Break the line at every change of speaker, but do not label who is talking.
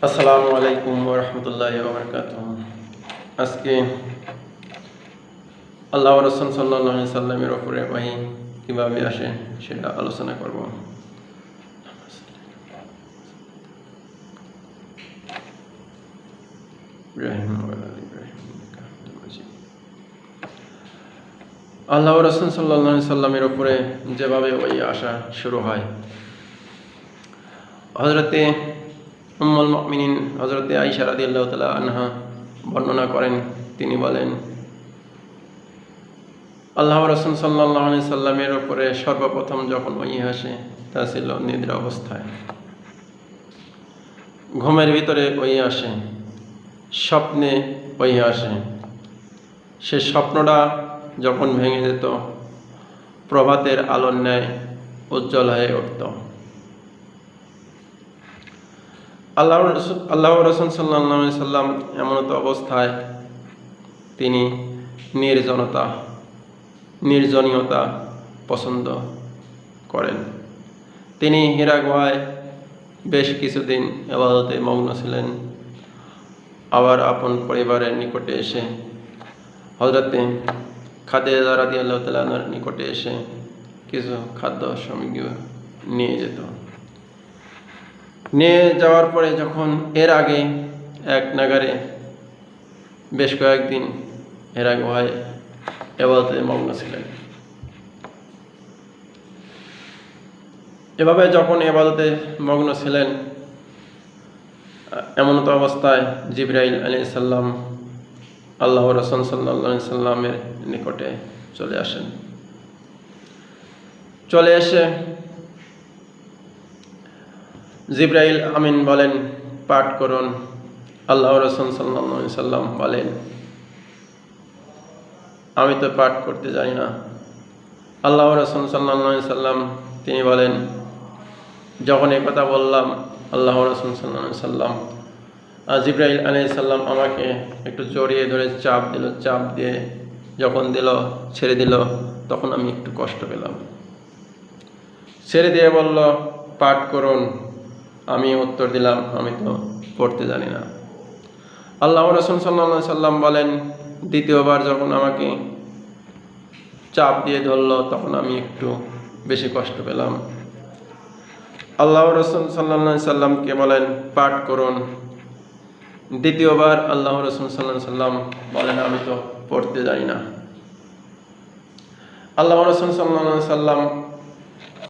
আসসালামু আলাইকুম ওয়া রাহমাতুল্লাহি ওয়া বারাকাতুহু। আজকে আল্লাহ ওয়া রাসূল সাল্লাল্লাহু আলাইহি সাল্লামের উপরে ওহী কিভাবে আসে সেটা আলোচনা করব। ইব্রাহিম ওয়া আলা ইব্রাহিম ইন্নাকা হামিদুম মাজিদ। আল্লাহ ওয়া রাসূল সাল্লাল্লাহু আলাইহি সাল্লামের উপরে যেভাবে ওহী আসা শুরু হয়, হযরতে উম্মুল মুমিনিন হযরতে আয়েশা রাদিয়াল্লাহু তাআলা আনহা বর্ণনা করেন, তিনি বলেন, আল্লাহ রাসূল সাল্লাল্লাহু আলাইহি সাল্লামের উপরে সর্বপ্রথম যখন ওহী আসে তা ছিল নিদ্রা অবস্থায়। ঘুমের ভিতরে ওহী আসে, স্বপ্নে ওহী আসে। সে স্বপ্নটা যখন ভেঙে যেত, প্রভাতের আলোর ন্যায় উজ্জ্বল হয়ে উঠত। আল্লাহ রাসূল সাল্লাল্লাহু আলাইহি সাল্লাম এমনত অবস্থায় তিনি নির্জনীয়তা পছন্দ করেন। তিনি হীরা গুহায় বেশ কিছুদিন ইবাদতে মগ্ন ছিলেন। আবার আপন পরিবারের নিকটে এসে হযরতে খাদিজা রাদিয়াল্লাহু তাআলা আনহার নিকটে এসে কিছু খাদ্য সামগ্রী নিয়ে যেত। নিয়ে যাওয়ার পরে যখন এর আগে এক নাগারে বেশ কয়েকদিন হীরা গুহায় ইবাদতে মগ্ন ছিলেন। এভাবে যখন ইবাদতে মগ্ন ছিলেন, এমনত অবস্থায় জিবরাইল আলাইহিস সালাম আল্লাহর রাসূল সাল্লাল্লাহু আলাইহি সাল্লামের নিকটে চলে আসেন। চলে এসে জিবরাইল আমিন বলেন, পাঠ করুন। আল্লাহর রাসূল সাল্লাল্লাহু আলাইহি সাল্লাম বলেন, আমি তো পাঠ করতে জানি না। আল্লাহর রাসূল সাল্লাল্লাহু আলাইহি সাল্লাম তিনি বলেন, যখন এই কথা বললাম, আল্লাহর রাসূল সাল্লাল্লাহু আলাইহি সাল্লাম জিবরাইল আলাইহিস সালাম আমাকে একটু জড়িয়ে ধরে চাপ দিয়ে যখন ছেড়ে দিল, তখন আমি একটু কষ্ট পেলাম। ছেড়ে দিয়ে বলল, পাঠ করুন। আমি উত্তর দিলাম, আমি তো পড়তে জানি না। আল্লাহর রাসূল সাল্লাল্লাহু আলাইহি সাল্লাম বলেন, দ্বিতীয়বার যখন আমাকে চাপ দিয়ে ধরল, তখন আমি একটু বেশি কষ্ট পেলাম। আল্লাহর রাসূল সাল্লাল্লাহু আলাইহি সাল্লামকে বলেন, পাঠ করুন। দ্বিতীয়বার আল্লাহর রাসূল সাল্লাল্লাহু আলাইহি সাল্লাম বলেন, আমি তো পড়তে জানি না। আল্লাহর রাসূল সাল্লাল্লাহু আলাইহি সাল্লাম